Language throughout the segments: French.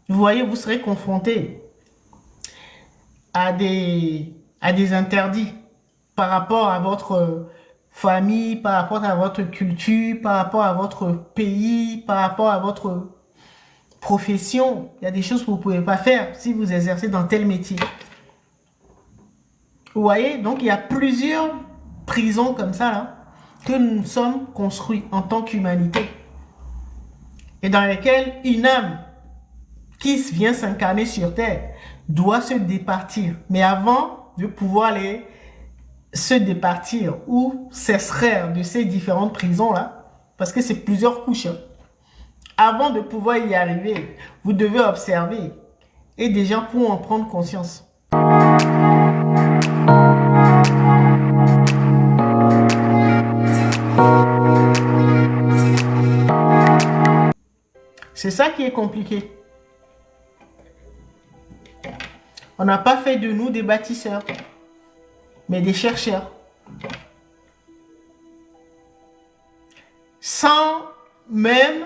Vous voyez, vous serez confronté à des interdits par rapport à votre famille, par rapport à votre culture, par rapport à votre pays, par rapport à votre profession. Il y a des choses que vous ne pouvez pas faire si vous exercez dans tel métier. Vous voyez, donc il y a plusieurs prisons comme ça là, que nous sommes construits en tant qu'humanité et dans lesquelles une âme qui vient s'incarner sur Terre doit se départir. Mais avant de pouvoir se départir ou s'extraire de ces différentes prisons-là, parce que c'est plusieurs couches, hein, avant de pouvoir y arriver, vous devez observer et déjà pour en prendre conscience. C'est ça qui est compliqué. On n'a pas fait de nous des bâtisseurs, mais des chercheurs. Sans même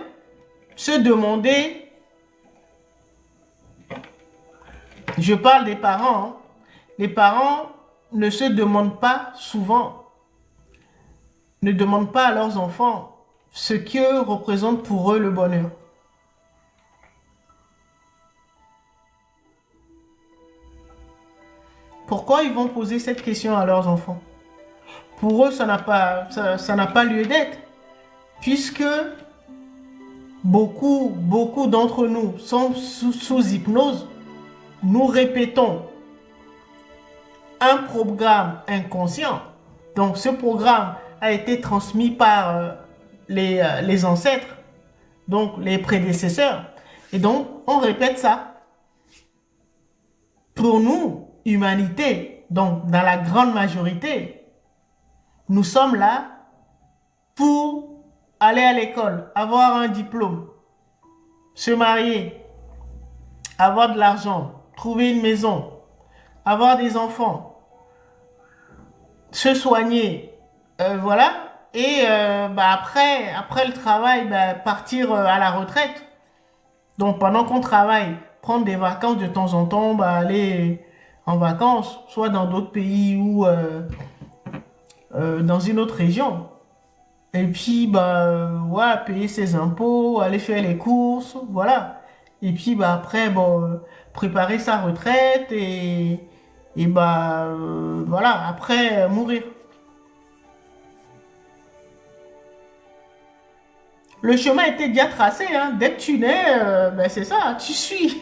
se demander, je parle des parents, hein. Les parents ne se demandent pas souvent, ne demandent pas à leurs enfants ce que représente pour eux le bonheur. Pourquoi ils vont poser cette question à leurs enfants? Pour eux, ça n'a pas lieu d'être, puisque beaucoup d'entre nous sont sous hypnose. Nous répétons un programme inconscient. Donc, ce programme a été transmis par les ancêtres, donc les prédécesseurs. Et donc, on répète ça. Pour nous, humanité, donc dans la grande majorité, nous sommes là pour aller à l'école, avoir un diplôme, se marier, avoir de l'argent, trouver une maison, avoir des enfants, se soigner, voilà. Et après le travail, partir à la retraite. Donc pendant qu'on travaille, prendre des vacances de temps en temps, aller en vacances, soit dans d'autres pays ou dans une autre région. Et puis, ouais, payer ses impôts, aller faire les courses, voilà. Et puis, après, préparer sa retraite et voilà, après, mourir. Le chemin était déjà tracé, hein. Dès que tu nais, c'est ça, tu suis.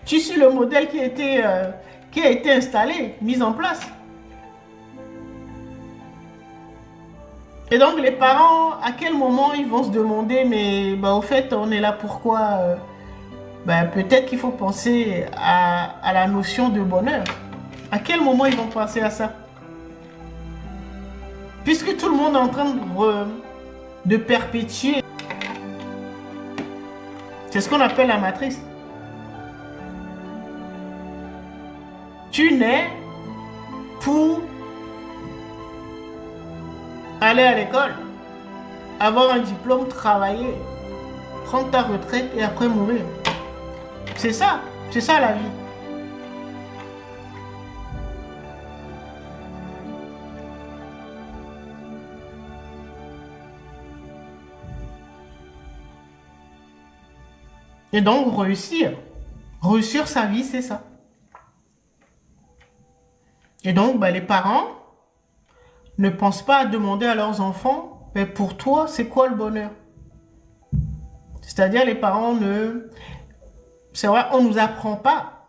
Tu suis le modèle qui a été installé, mis en place. Et donc les parents, à quel moment ils vont se demander, mais au fait, on est là pourquoi peut-être qu'il faut penser à la notion de bonheur. À quel moment ils vont penser à ça? Puisque tout le monde est en train de perpétuer. C'est ce qu'on appelle la matrice. Tu nais pour aller à l'école, avoir un diplôme, travailler, prendre ta retraite et après mourir. C'est ça la vie. Et donc réussir sa vie, c'est ça. Et donc les parents ne pensent pas à demander à leurs enfants, mais pour toi, c'est quoi le bonheur? C'est-à-dire les parents c'est vrai, on ne nous apprend pas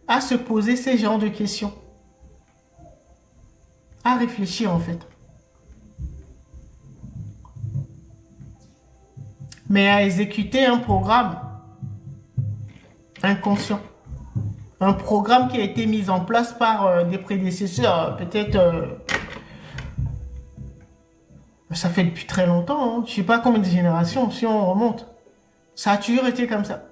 à se poser ces genres de questions, à réfléchir en fait. Mais à exécuter un programme inconscient. Un programme qui a été mis en place par des prédécesseurs, peut-être, ça fait depuis très longtemps, hein. Je ne sais pas combien de générations, si on remonte. Ça a toujours été comme ça.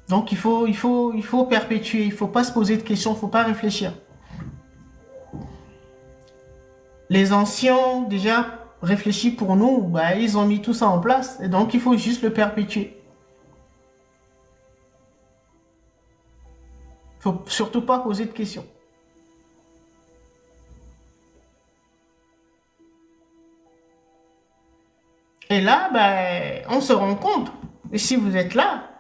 Donc il faut perpétuer, il ne faut pas se poser de questions, il ne faut pas réfléchir. Les anciens, déjà, réfléchi pour nous, bah, ils ont mis tout ça en place. Et donc, il faut juste le perpétuer. Il ne faut surtout pas poser de questions. Et là, ben, on se rend compte, et si vous êtes là,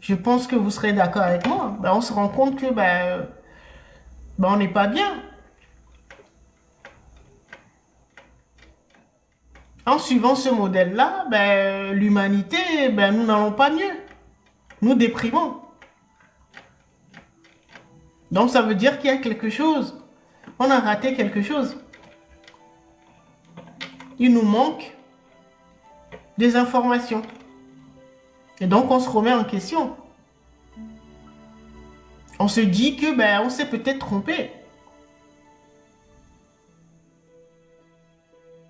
je pense que vous serez d'accord avec moi, ben, on se rend compte que on n'est pas bien. En suivant ce modèle-là, ben, l'humanité, ben, nous n'allons pas mieux. Nous déprimons. Donc ça veut dire qu'il y a quelque chose. On a raté quelque chose. Il nous manque des informations. Et donc on se remet en question. On se dit que on s'est peut-être trompé.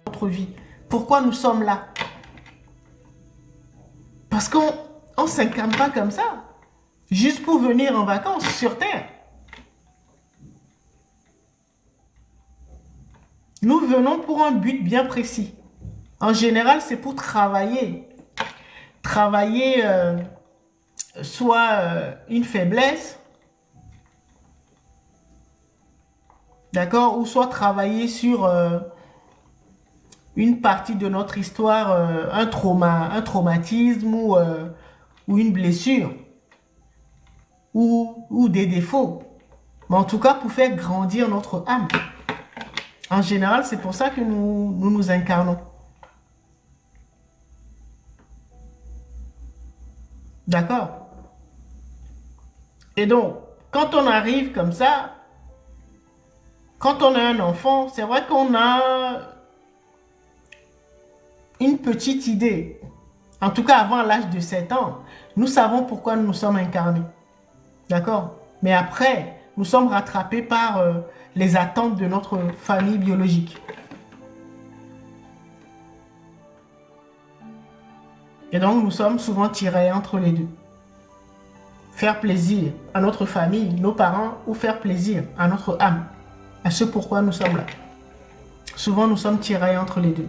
Notre vie. Pourquoi nous sommes là? Parce qu'on ne s'incarne pas comme ça. Juste pour venir en vacances sur Terre. Nous venons pour un but bien précis. En général, c'est pour travailler. Travailler soit une faiblesse, d'accord, ou soit travailler sur une partie de notre histoire, un traumatisme ou une blessure, ou des défauts. Mais en tout cas, pour faire grandir notre âme. En général, c'est pour ça que nous incarnons. D'accord? Et donc, quand on arrive comme ça, quand on a un enfant, c'est vrai qu'on a une petite idée. En tout cas, avant l'âge de 7 ans, nous savons pourquoi nous sommes incarnés. D'accord? Mais après, nous sommes rattrapés par les attentes de notre famille biologique. Et donc, nous sommes souvent tirés entre les deux. Faire plaisir à notre famille, nos parents, ou faire plaisir à notre âme, à ce pourquoi nous sommes là. Souvent, nous sommes tirés entre les deux.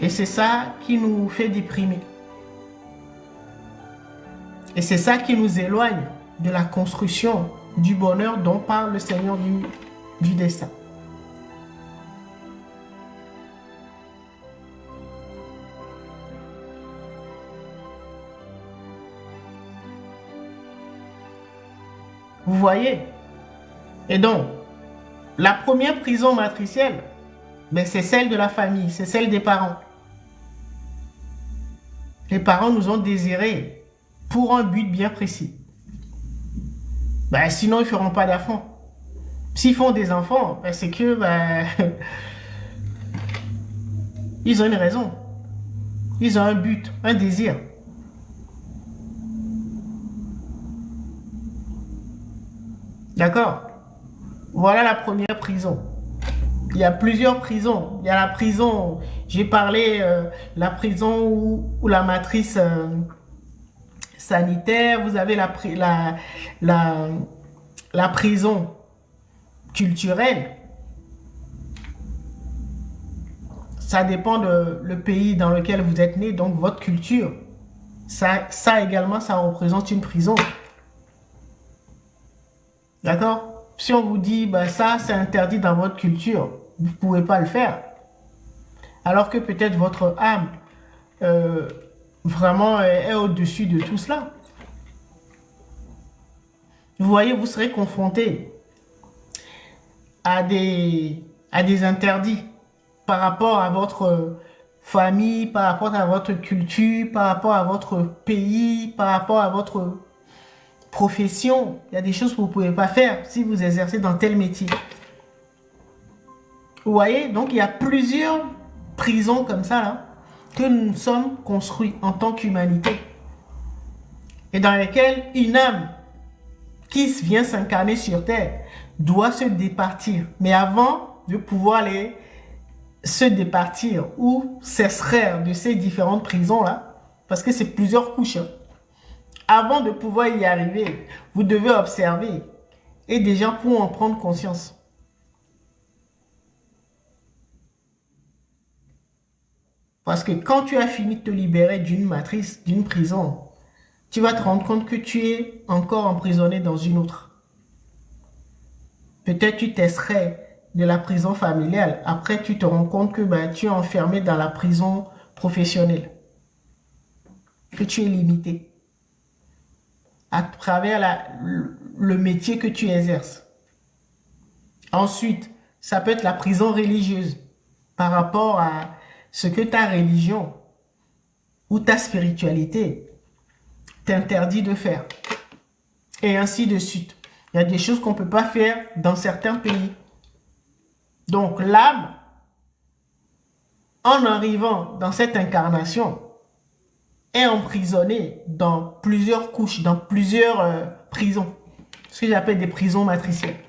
Et c'est ça qui nous fait déprimer. Et c'est ça qui nous éloigne de la construction du bonheur dont parle le Seigneur du destin. Vous voyez? Et donc, la première prison matricielle, c'est celle de la famille, c'est celle des parents. Les parents nous ont désirés pour un but bien précis. Sinon, ils ne feront pas d'enfants. S'ils font des enfants, c'est que ils ont une raison. Ils ont un but, un désir. D'accord? Voilà la première prison. Il y a plusieurs prisons. Il y a la prison, j'ai parlé, la prison où la matrice sanitaire, vous avez la prison culturelle. Ça dépend le pays dans lequel vous êtes né, donc votre culture. Ça également, ça représente une prison. D'accord? Si on vous dit, ça, c'est interdit dans votre culture, vous ne pouvez pas le faire. Alors que peut-être votre âme vraiment est au-dessus de tout cela. Vous voyez, vous serez confronté à des interdits par rapport à votre famille, par rapport à votre culture, par rapport à votre pays, par rapport à votre profession. Il y a des choses que vous ne pouvez pas faire si vous exercez dans tel métier. Vous voyez, donc il y a plusieurs prisons comme ça là, que nous sommes construits en tant qu'humanité. Et dans lesquelles une âme qui vient s'incarner sur Terre doit se départir. Mais avant de pouvoir se départir ou s'extraire de ces différentes prisons là, parce que c'est plusieurs couches, avant de pouvoir y arriver, vous devez observer et déjà pour en prendre conscience. Parce que quand tu as fini de te libérer d'une matrice, d'une prison, tu vas te rendre compte que tu es encore emprisonné dans une autre. Peut-être tu t'extrais de la prison familiale. Après, tu te rends compte que tu es enfermé dans la prison professionnelle. Que tu es limité à travers le métier que tu exerces. Ensuite, ça peut être la prison religieuse par rapport à ce que ta religion ou ta spiritualité t'interdit de faire. Et ainsi de suite. Il y a des choses qu'on ne peut pas faire dans certains pays. Donc l'âme, en arrivant dans cette incarnation, est emprisonnée dans plusieurs couches, dans plusieurs prisons. Ce que j'appelle des prisons matricielles.